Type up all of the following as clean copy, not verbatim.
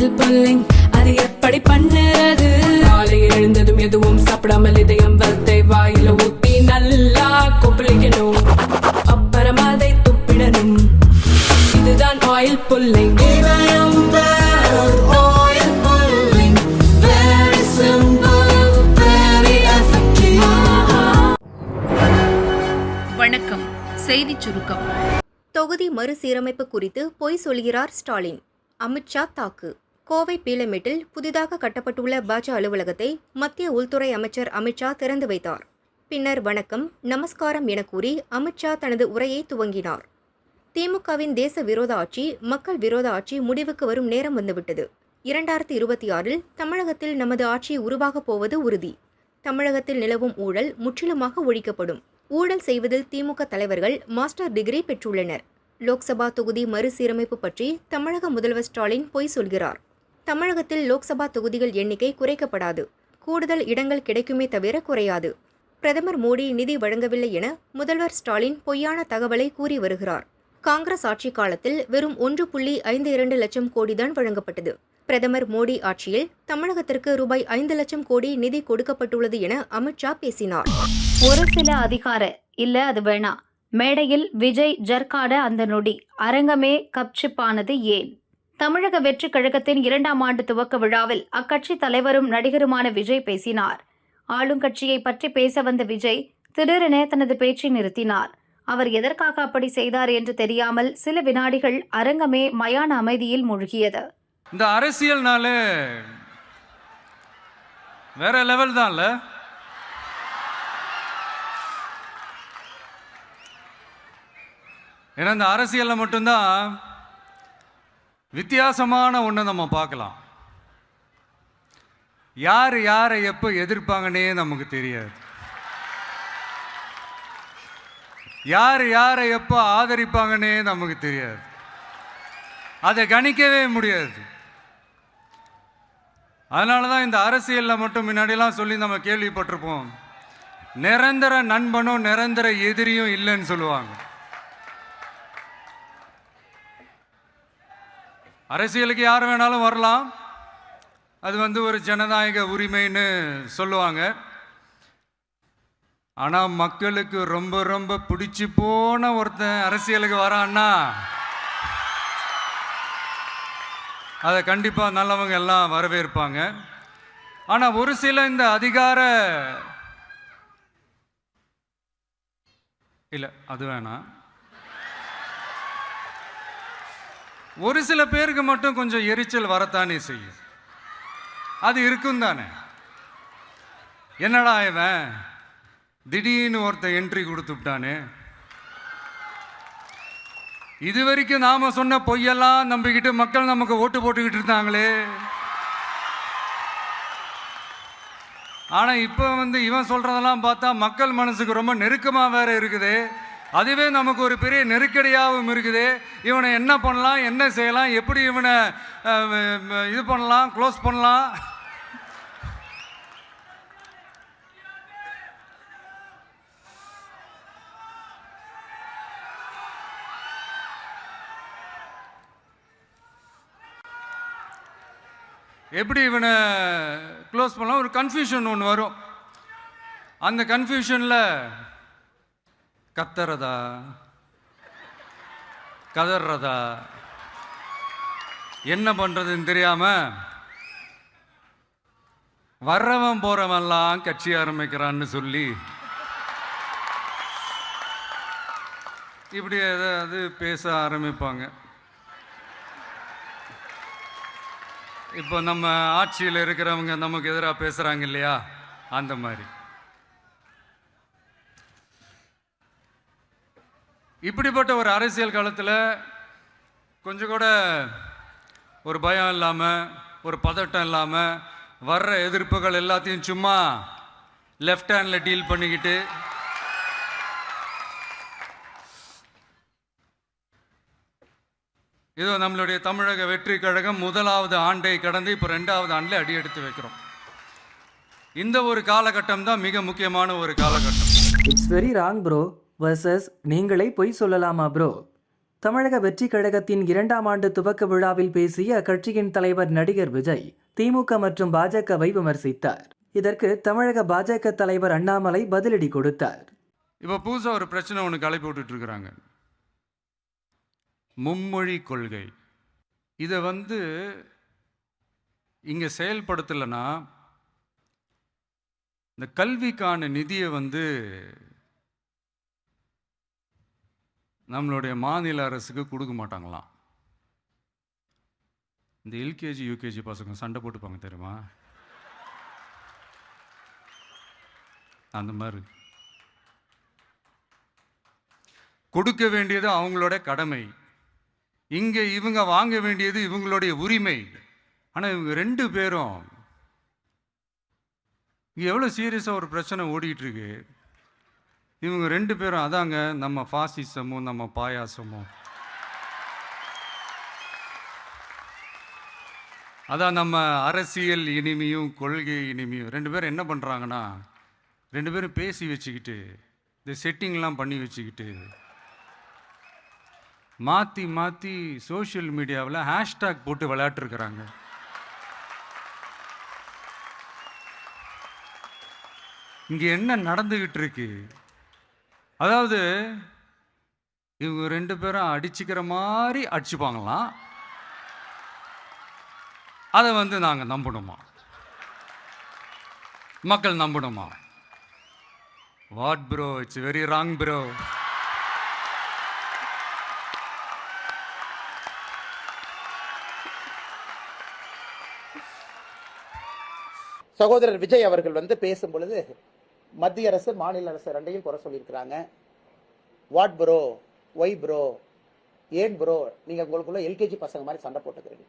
Oil pulling அது எப்படி பண்ணுறது? காலையில் எழுந்ததும் எதுவும் சாப்பிடாமல் இதயம் வளத்தை வாயில ஊத்தி நல்லா கொப்பளிக்கணும், அப்புறம் அதை துப்பிடணும். இதுதான் ஆயில் புல்லிங். வணக்கம். செய்திச் சுருக்கம். தொகுதி மறுசீரமைப்பு குறித்து பொய் சொல்கிறார் ஸ்டாலின். அமித்ஷா தாக்கு. கோவை பீளமேட்டில் புதிதாக கட்டப்பட்டுள்ள பாஜ அலுவலகத்தை மத்திய உள்துறை அமைச்சர் அமித்ஷா திறந்து வைத்தார். பின்னர் வணக்கம், நமஸ்காரம் என கூறி அமித்ஷா தனது உரையை துவங்கினார். திமுகவின் தேச விரோத ஆட்சி, மக்கள் விரோத ஆட்சி முடிவுக்கு வரும் நேரம் வந்துவிட்டது. 2026 தமிழகத்தில் நமது ஆட்சி உருவாகப் போவது உறுதி. தமிழகத்தில் நிலவும் ஊழல் முற்றிலுமாக ஒழிக்கப்படும். ஊழல் செய்வதில் திமுக தலைவர்கள் மாஸ்டர் டிகிரி பெற்றுள்ளனர். லோக்சபா தொகுதி மறுசீரமைப்பு பற்றி தமிழக முதல்வர் ஸ்டாலின் பொய் சொல்கிறார். தமிழகத்தில் லோக்சபா தொகுதிகள் எண்ணிக்கை குறைக்கப்படாது, கூடுதல் இடங்கள் கிடைக்குமே தவிர குறையாது. பிரதமர் மோடி நிதி வழங்கவில்லை என முதல்வர் ஸ்டாலின் பொய்யான தகவலை கூறி வருகிறார். காங்கிரஸ் ஆட்சி காலத்தில் வெறும் 1.52 லட்சம் கோடிதான் வழங்கப்பட்டது. பிரதமர் மோடி ஆட்சியில் தமிழகத்திற்கு ரூபாய் 5 லட்சம் கோடி நிதி கொடுக்கப்பட்டுள்ளது என அமித்ஷா பேசினார். ஒரு சில அதிகார இல்ல அது வேணா மேடையில் விஜய் ஜர்காட அந்த நொடி அரங்கமே கப்சிப்பானது ஏன்? தமிழக வெற்றி கழகத்தின் 2ஆம் ஆண்டு துவக்க விழாவில் அக்கட்சி தலைவரும் நடிகருமான விஜய் பேசினார். ஆளுங்கட்சியை பற்றி பேச வந்த விஜய் திடீரென தனது பேச்சை நிறுத்தினார். அவர் எதற்காக அப்படி செய்தார் என்று தெரியாமல் சில வினாடிகள் அரங்கமே மயான அமைதியில் மூழ்கியது. இந்த அரசியல்னால வேற லெவல் தான்ல. ஏன்னா இந்த அரசியலில் மட்டும்தான் வித்தியாசமான ஒன்றை நம்ம பார்க்கலாம். யார் யாரை எப்போ எதிர்ப்பாங்கன்னே நமக்கு தெரியாது. யார் யாரை எப்போ ஆதரிப்பாங்கன்னே நமக்கு தெரியாது. அதை கணிக்கவே முடியாது. அதனால தான் இந்த அரசியலில் மட்டும் முன்னாடிலாம் சொல்லி நம்ம கேள்விப்பட்டிருப்போம், நிரந்தர நண்பனும் நிரந்தர எதிரியும் இல்லைன்னு சொல்லுவாங்க. அரசியலுக்கு யார் வேணாலும் வரலாம், அது ஒரு ஜனநாயக உரிமைன்னு சொல்லுவாங்க. ஆனால் மக்களுக்கு ரொம்ப ரொம்ப பிடிச்சி போன ஒருத்தன் அரசியலுக்கு வரான்னா அதை கண்டிப்பாக நல்லவங்க எல்லாம் வரவேற்பாங்க. ஆனால் ஒரு சில இந்த அதிகார இல்லை அது வேணாம், ஒரு சில பேருக்கு மட்டும் கொஞ்சம் எரிச்சல் வரத்தானே செய்யும். அது இருக்கும் தானே. என்னடா இவன் திடீர்னு ஒருத்தன் என்ட்ரி கொடுத்துட்டானே, இது வரைக்கும் நாம சொன்ன பொய்யெல்லாம் நம்பிக்கிட்டு மக்கள் நமக்கு ஓட்டு போட்டுக்கிட்டு இருந்தாங்களே. ஆனால் இப்போ இவன் சொல்றதெல்லாம் பார்த்தா மக்கள் மனசுக்கு ரொம்ப நெருக்கமாக வேற இருக்குது. அதுவே நமக்கு ஒரு பெரிய நெருக்கடியாகவும் இருக்குது. இவனை என்ன பண்ணலாம், என்ன செய்யலாம், எப்படி இவனை இது பண்ணலாம், க்ளோஸ் பண்ணலாம். எப்படி இவனை க்ளோஸ் பண்ணலாம், ஒரு கன்ஃபியூஷன் ஒன்று வரும். அந்த கன்ஃபியூஷனில் கத்துறதா கதறதா என்ன பண்ணுறதுன்னு தெரியாமல் வர்றவன் போகிறவன்லாம் கட்சி ஆரம்பிக்கிறான்னு சொல்லி இப்படி ஏதாவது பேச ஆரம்பிப்பாங்க. இப்போ நம்ம ஆட்சியில் இருக்கிறவங்க நமக்கு எதிராக பேசுகிறாங்க இல்லையா, அந்த மாதிரி. இப்படிப்பட்ட ஒரு அரசியல் காலத்தில் கொஞ்சம் கூட ஒரு பயம் இல்லாமல், ஒரு பதட்டம் இல்லாமல், வர்ற எதிர்ப்புகள் எல்லாத்தையும் சும்மா லெஃப்ட் ஹேண்டில் டீல் பண்ணிக்கிட்டு இதோ நம்மளுடைய தமிழக வெற்றி கழகம் 1வது ஆண்டை கடந்து இப்போ 2வது ஆண்டில் அடி எடுத்து வைக்கிறோம். இந்த ஒரு காலகட்டம் தான் மிக முக்கியமான ஒரு காலகட்டம். It's very wrong bro versus நீங்களே பொய் சொல்லலாமா ப்ரோ? தமிழக வெற்றி கழகத்தின் 2ஆம் ஆண்டு துவக்க விழாவில் பேசிய அக்கட்சியின் தலைவர் நடிகர் விஜய் திமுக மற்றும் பாஜகவை விமர்சித்தார். இதற்கு தமிழக பாஜக தலைவர் அண்ணாமலை பதிலடி கொடுத்தார். இப்போ புதுசாக ஒரு பிரச்சனை ஒன்று கிளப்பி விட்டுட்டு இருக்கிறாங்க. மும்மொழி கொள்கை. இதை இங்கே செயல்படுத்தலைன்னா இந்த கல்விக்கான நிதியை நம்மளுடைய மாநில அரசுக்கு கொடுக்க மாட்டாங்களாம். இந்த எல்கேஜி யூகேஜி பசங்க சண்டை போட்டுப்பாங்க தெரியுமா, அந்த மாதிரி. கொடுக்க வேண்டியது அவங்களோட கடமை, இங்கே இவங்க வாங்க வேண்டியது இவங்களுடைய உரிமை. ஆனால் இவங்க 2 பேரும் இங்கே எவ்வளோ சீரியஸாக ஒரு பிரச்சனை ஓடிட்டு இருக்கு. இவங்க 2 பேரும் அதாங்க நம்ம ஃபாசிசமும் நம்ம பாயாசமும், அதான் நம்ம அரசியல் இனிமையும் கொள்கை இனிமையும். 2 பேரும் என்ன பண்ணுறாங்கன்னா 2 பேரும் பேசி வச்சுக்கிட்டு இந்த செட்டிங்லாம் பண்ணி வச்சுக்கிட்டு மாற்றி மாற்றி சோஷியல் மீடியாவில் ஹேஷ்டாக் போட்டு விளையாட்டுருக்கிறாங்க. இங்கே என்ன நடந்துக்கிட்டு இருக்கு? அதாவது இவங்க 2 பேரும் அடிச்சுக்கிற மாதிரி அடிச்சுப்பாங்களாம். அதை நாங்கள் நம்பணுமா? மக்கள் நம்பணுமா? What bro, it's very wrong bro. சகோதரர் விஜய் அவர்கள் பேசும் பொழுது மத்திய அரசு மாநில அரசு 2ஐயும் குறை சொல்லியிருக்கிறாங்க. வாட் ப்ரோ, ஒய் ப்ரோ, ஏன் ப்ரோ, நீங்க உங்களுக்குள்ள எல்கேஜி பசங்க மாதிரி சண்டை போட்டுக்கிறீங்க.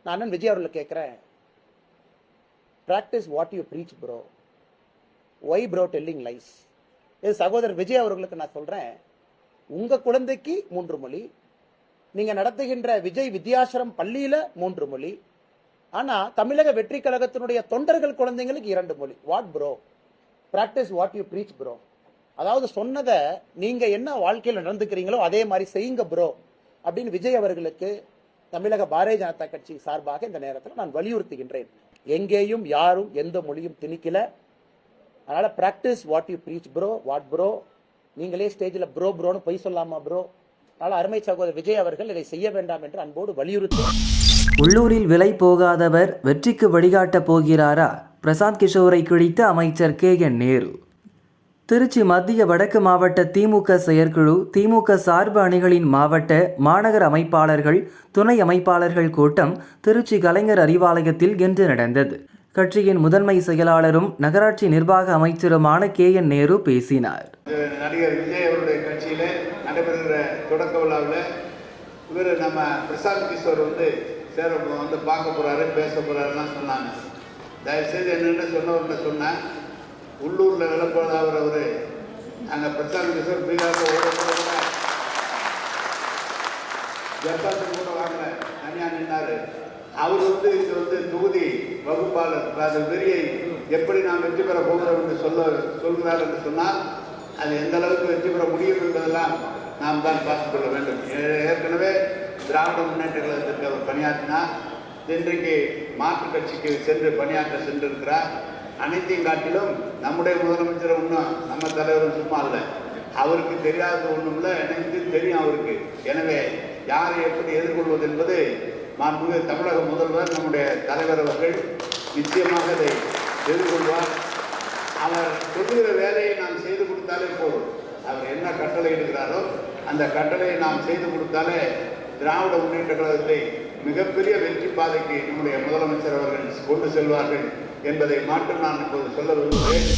நான் விஜய் அவர்கள் கேட்கிறேன், practice what you preach bro, why bro telling lies. இது சகோதரர் விஜய் அவர்களுக்கு நான் சொல்றேன், உங்க குழந்தைக்கு 3 மொழி, நீங்க நடத்துகின்ற விஜய் வித்யாசிரம் பள்ளியில 3 மொழி, ஆனா தமிழக வெற்றி கழகத்தினுடைய தொண்டர்கள் குழந்தைங்களுக்கு 2 மொழி. What bro, practice what you preach bro. அதாவது சொன்னதை நீங்க என்ன வாழ்க்கையில் நடந்துக்கிறீங்களோ அதே மாதிரி செய்யுங்க ப்ரோ அப்படின்னு விஜய் அவர்களுக்கு தமிழக பாரதிய ஜனதா கட்சி சார்பாக இந்த நேரத்தில் நான் வலியுறுத்துகின்றேன். எங்கேயும் யாரும் எந்த மொழியும் திணிக்கல. அதனால practice what you preach bro. What bro, நீங்களே ஸ்டேஜில் ப்ரோ ப்ரோன்னு பொய் சொல்லாமா ப்ரோ. அதனால அருமை சகோதரர் விஜய் அவர்கள் இதை செய்ய வேண்டாம் என்று அன்போடு வலியுறுத்தி. உள்ளூரில் விலை போகாதவர் வெற்றிக்கு வழிகாட்டப் போகிறாரா? பிரசாந்த் கிஷோரை கிழித்த அமைச்சர் KN நேரு. திருச்சி மத்திய வடக்கு மாவட்ட திமுக செயற்குழு, திமுக சார்பு அணிகளின் மாவட்ட, மாநகர அமைப்பாளர்கள், துணை அமைப்பாளர்கள் கூட்டம் திருச்சி கலைஞர் அறிவாலயத்தில் இன்று நடந்தது. கட்சியின் முதன்மை செயலாளரும் நகராட்சி நிர்வாக அமைச்சருமான KN நேரு பேசினார். நடிகர் விஜய் அவருடைய கட்சியில் நடைபெறுகிற தொடக்க விழாவில் இவர் நம்ம பிரசாந்த் கிஷோர் சேர பார்க்க போறாரு, பேச போறாருலாம் சொன்னாங்க. தயவுசெய்து என்னென்ன சொன்னவர்கிட்ட சொன்னேன், உள்ளூரில் விளப்பவர் அவர் அங்கே பிரசாந்த் கிஷோர் பீகாரில் ஓட ஜப்பாத்தில் கூட வாங்கல, தனியாக நின்னாரு. அவர் இது தொகுதி வகுப்பாளர், அது வெறியை எப்படி நாம் வெற்றி பெற போகிறோம் என்று சொல்கிறார் என்று சொன்னால் அது எந்த அளவுக்கு வெற்றி பெற முடியும் என்பதெல்லாம் நாம் தான் பார்த்துக் கொள்ள வேண்டும். ஏற்கனவே திராவிட முன்னேற்ற கழகத்திற்கு அவர் பணியாற்றினார். இன்றைக்கு மாற்றுக் கட்சிக்கு சென்று பணியாற்ற சென்றிருக்கிறார். அனைத்தையும் காட்டிலும் நம்முடைய முதலமைச்சர் ஒன்றும் நம்ம தலைவரும் சும்மா இல்லை, அவருக்கு தெரியாதது ஒன்றும் இல்லை, எனக்கு தெரியும் அவருக்கு. எனவே யாரை எப்படி எதிர்கொள்வது என்பது மாண்புமிகு தமிழக முதல்வர் நம்முடைய தலைவர் அவர்கள் நிச்சயமாக அதை எதிர்கொள்வார். அவர் சொல்லுகிற வேலையை நாம் செய்து கொடுத்தாலே போதும். அவர் என்ன கட்டளை எடுக்கிறாரோ அந்த கட்டளையை நாம் செய்து கொடுத்தாலே திராவிட முன்னேற்ற கழகத்தை மிகப்பெரிய வெற்றி பாதைக்கு நம்முடைய முதலமைச்சர் அவர்கள் கொண்டு செல்வார்கள் என்பதை மாற்றம் நான் இப்போது சொல்ல விரும்புகிறேன்.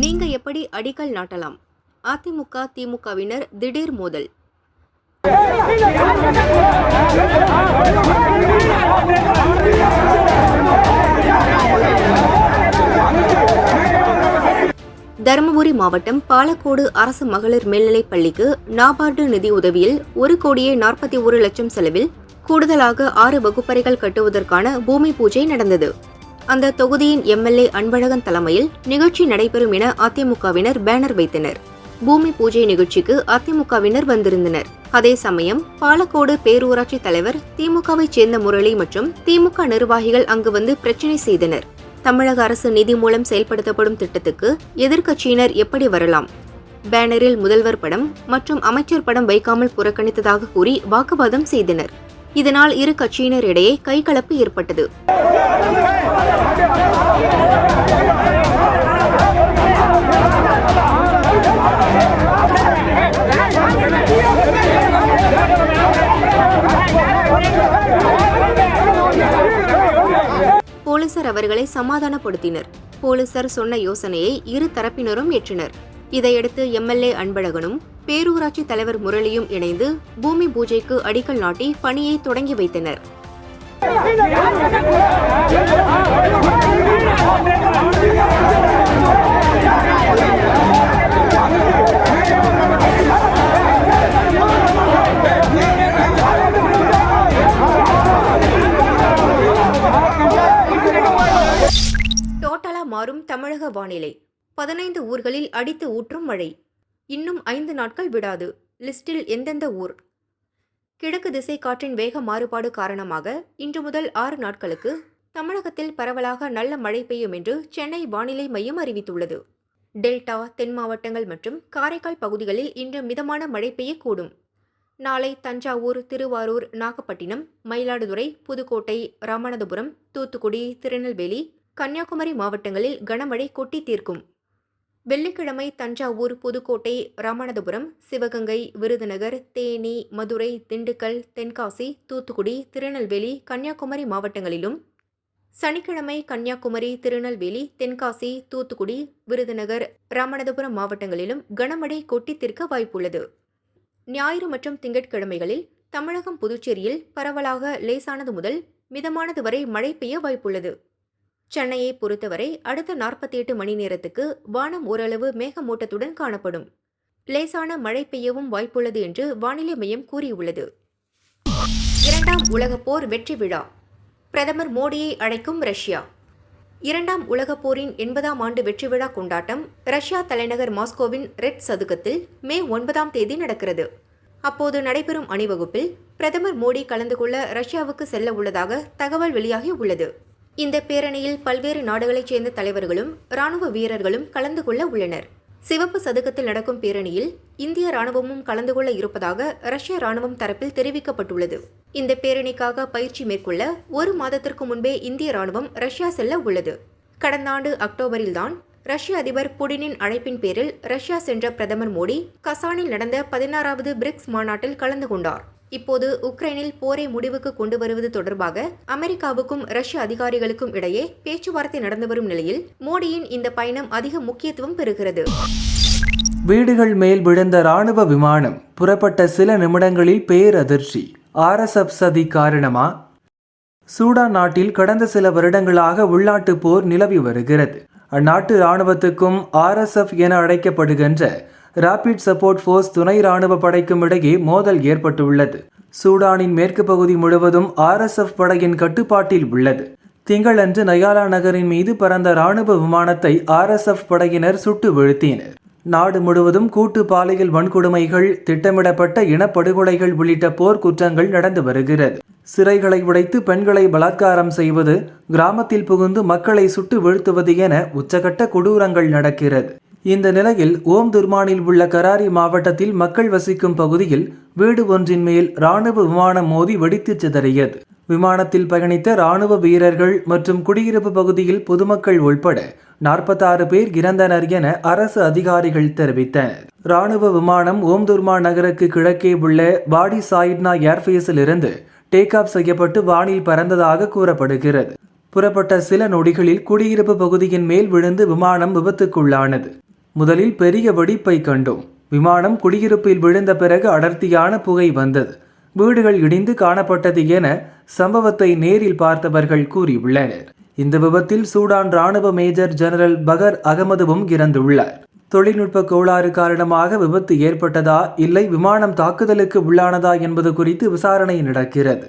நீங்க எப்படி அடிக்கல் நாட்டலாம்? அதிமுக திமுகவினர் திடீர் மோதல். தருமபுரி மாவட்டம் பாலக்கோடு அரசு மகளிர் மேல்நிலைப் பள்ளிக்கு நாபார்டு நிதி உதவியில் 1,41,00,000 செலவில் கூடுதலாக 6 வகுப்பறைகள் கட்டுவதற்கான பூமி பூஜை நடந்தது. அந்த தொகுதியின் MLA அன்பழகன் தலைமையில் நிகழ்ச்சி நடைபெறும் என அதிமுகவினர் பேனர் வைத்தனர். பூமி பூஜை நிகழ்ச்சிக்கு அதிமுகவினர் வந்திருந்தனர். அதே சமயம் பாலக்கோடு பேரூராட்சி தலைவர் திமுகவைச் சேர்ந்த முரளி மற்றும் திமுக நிர்வாகிகள் அங்கு வந்து பிரச்சினை செய்தனர். தமிழக அரசு நிதி மூலம் செயல்படுத்தப்படும் திட்டத்துக்கு எதிர்க்கட்சியினர் எப்படி வரலாம்? பேனரில் முதல்வர் படம் மற்றும் அமைச்சர் படம் வைக்காமல் புறக்கணித்ததாக கூறி வாக்குவாதம் செய்தனர். இதனால் இரு கட்சியினரிடையே கைகலப்பு ஏற்பட்டது. போலீசார் அவர்களை சமாதானப்படுத்தினர். போலீசார் சொன்ன யோசனையை இரு தரப்பினரும் ஏற்றனர். இதையடுத்து எம்எல்ஏ அன்பழகனும் பேரூராட்சி தலைவர் முரளியும் இணைந்து பூமி பூஜைக்கு அடிக்கல் நாட்டி பணியை தொடங்கி வைத்தனர். டோட்டலா மாறும் தமிழக வானிலை. 15 ஊர்களில் அடித்து ஊற்றும் மழை. இன்னும் 5 நாட்கள் விடாது. லிஸ்டில் எந்தெந்த ஊர்? கிழக்கு திசை காற்றின் வேக மாறுபாடு காரணமாக இன்று முதல் 6 நாட்களுக்கு தமிழகத்தில் பரவலாக நல்ல மழை பெய்யும் என்று சென்னை வானிலை மையம் அறிவித்துள்ளது. டெல்டா, தென் மாவட்டங்கள் மற்றும் காரைக்கால் பகுதிகளில் இன்று மிதமான மழை பெய்யக்கூடும். நாளை தஞ்சாவூர், திருவாரூர், நாகப்பட்டினம், மயிலாடுதுறை, புதுக்கோட்டை, ராமநாதபுரம், தூத்துக்குடி, திருநெல்வேலி, கன்னியாகுமரி மாவட்டங்களில் கனமழை கொட்டி தீர்க்கும். வெள்ளிக்கிழமை தஞ்சாவூர், புதுக்கோட்டை, ராமநாதபுரம், சிவகங்கை, விருதுநகர், தேனி, மதுரை, திண்டுக்கல், தென்காசி, தூத்துக்குடி, திருநெல்வேலி, கன்னியாகுமரி மாவட்டங்களிலும், சனிக்கிழமை கன்னியாகுமரி, திருநெல்வேலி, தென்காசி, தூத்துக்குடி, விருதுநகர், ராமநாதபுரம் மாவட்டங்களிலும் கனமழை கொட்டி தீர்க்க வாய்ப்புள்ளது. ஞாயிறு மற்றும் திங்கட்கிழமைகளில் தமிழகம், புதுச்சேரியில் பரவலாக லேசானது முதல் மிதமானது வரை மழை பெய்ய வாய்ப்புள்ளது. சென்னையை பொறுத்தவரை அடுத்த 48 மணி நேரத்துக்கு வானம் ஓரளவு மேகமூட்டத்துடன் காணப்படும். லேசான மழை பெய்யவும் வாய்ப்புள்ளது என்று வானிலை மையம் கூறியுள்ளது. 2ஆம் உலகப் போர் வெற்றி விழா. பிரதமர் மோடியை அழைக்கும் ரஷ்யா. 2ஆம் உலகப் போரின் 80ஆம் ஆண்டு வெற்றி விழா கொண்டாட்டம் ரஷ்யா தலைநகர் மாஸ்கோவின் ரெட் சதுக்கத்தில் மே 9ஆம் தேதி நடக்கிறது. அப்போது நடைபெறும் அணிவகுப்பில் பிரதமர் மோடி கலந்து கொள்ள ரஷ்யாவுக்கு செல்ல உள்ளதாக தகவல் வெளியாகி உள்ளது. இந்த பேரணியில் பல்வேறு நாடுகளைச் சேர்ந்த தலைவர்களும் ராணுவ வீரர்களும் கலந்து கொள்ள உள்ளனர். சிவப்பு சதுக்கத்தில் நடக்கும் பேரணியில் இந்திய ராணுவமும் கலந்து கொள்ள இருப்பதாக ரஷ்ய ராணுவம் தரப்பில் தெரிவிக்கப்பட்டுள்ளது. இந்த பேரணிக்காக பயிற்சி மேற்கொள்ள 1 மாதத்திற்கு முன்பே இந்திய ராணுவம் ரஷ்யா செல்ல உள்ளது. கடந்த ஆண்டு அக்டோபரில்தான் ரஷ்ய அதிபர் புடினின் அழைப்பின் பேரில் ரஷ்யா சென்ற பிரதமர் மோடி கசானில் நடந்த 16வது பிரிக்ஸ் மாநாட்டில் கலந்து கொண்டார். இப்போது உக்ரைனில் போரை முடிவுக்கு கொண்டு வருவது தொடர்பாக அமெரிக்காவுக்கும் ரஷ்ய அதிகாரிகளுக்கும் இடையே பேச்சுவார்த்தை நடந்து வரும் நிலையில் மோடியின் இந்த பயணம் அதிக முக்கியத்துவம் பெறுகிறது. வீடுகள் மேல் விழுந்த ராணுவ விமானம் புறப்பட்ட சில நிமிடங்களில் பேரதிர்ச்சி. RSF சதி காரணமா? சூடான் நாட்டில் கடந்த சில வருடங்களாக உள்நாட்டு போர் நிலவி வருகிறது. அந்நாட்டு இராணுவத்துக்கும் RSF என அழைக்கப்படுகின்ற ராபிட் சப்போர்ட் ஃபோர்ஸ் துணை இராணுவ படைக்கும் இடையே மோதல் ஏற்பட்டுள்ளது. சூடானின் மேற்கு பகுதி முழுவதும் RSF படையின் கட்டுப்பாட்டில் உள்ளது. திங்களன்று நயாலா நகரின் மீது பறந்த இராணுவ விமானத்தை RSF படையினர் சுட்டு வீழ்த்தினர். நாடு முழுவதும் கூட்டு பாலியல் வன்கொடுமைகள், திட்டமிடப்பட்ட இனப்படுகொலைகள் உள்ளிட்ட போர் குற்றங்கள் நடந்து வருகிறது. சிறைகளை உடைத்து பெண்களை பலாத்காரம் செய்வது, கிராமத்தில் புகுந்து மக்களை சுட்டு வீழ்த்துவது என உச்சகட்ட கொடூரங்கள் நடக்கிறது. இந்த நிலையில் ஓம் துர்மானில் உள்ள கராரி மாவட்டத்தில் மக்கள் வசிக்கும் பகுதியில் வீடு ஒன்றின் மேல் இராணுவ விமானம் மோதி வெடித்து சிதறியது. விமானத்தில் பயணித்த இராணுவ வீரர்கள் மற்றும் குடியிருப்பு பகுதியில் பொதுமக்கள் உள்பட 46 பேர் இறந்தனர் என அரசு அதிகாரிகள் தெரிவித்தனர். இராணுவ விமானம் ஓம் துர்மான் நகருக்கு கிழக்கே உள்ள வாடி சாயிட்னா ஏர்பேஸில் இருந்து டேக் ஆஃப் செய்யப்பட்டு வானில் பறந்ததாக கூறப்படுகிறது. புறப்பட்ட சில நொடிகளில் குடியிருப்பு பகுதியின் மேல் விழுந்து விமானம் விபத்துக்குள்ளானது. முதலில் பெரிய வெடிப்பை கண்டோம். விமானம் குடியிருப்பில் விழுந்த பிறகு அடர்த்தியான புகை வந்தது. வீடுகள் இடிந்து காணப்பட்டது என சம்பவத்தை நேரில் பார்த்தவர்கள் கூறியுள்ளனர். இந்த விபத்தில் சூடான் ராணுவ மேஜர் ஜெனரல் பகர் அகமதுவும் இறந்துள்ளார். தொழில்நுட்ப கோளாறு காரணமாக விபத்து ஏற்பட்டதா இல்லை விமானம் தாக்குதலுக்கு உள்ளானதா என்பது குறித்து விசாரணை நடக்கிறது.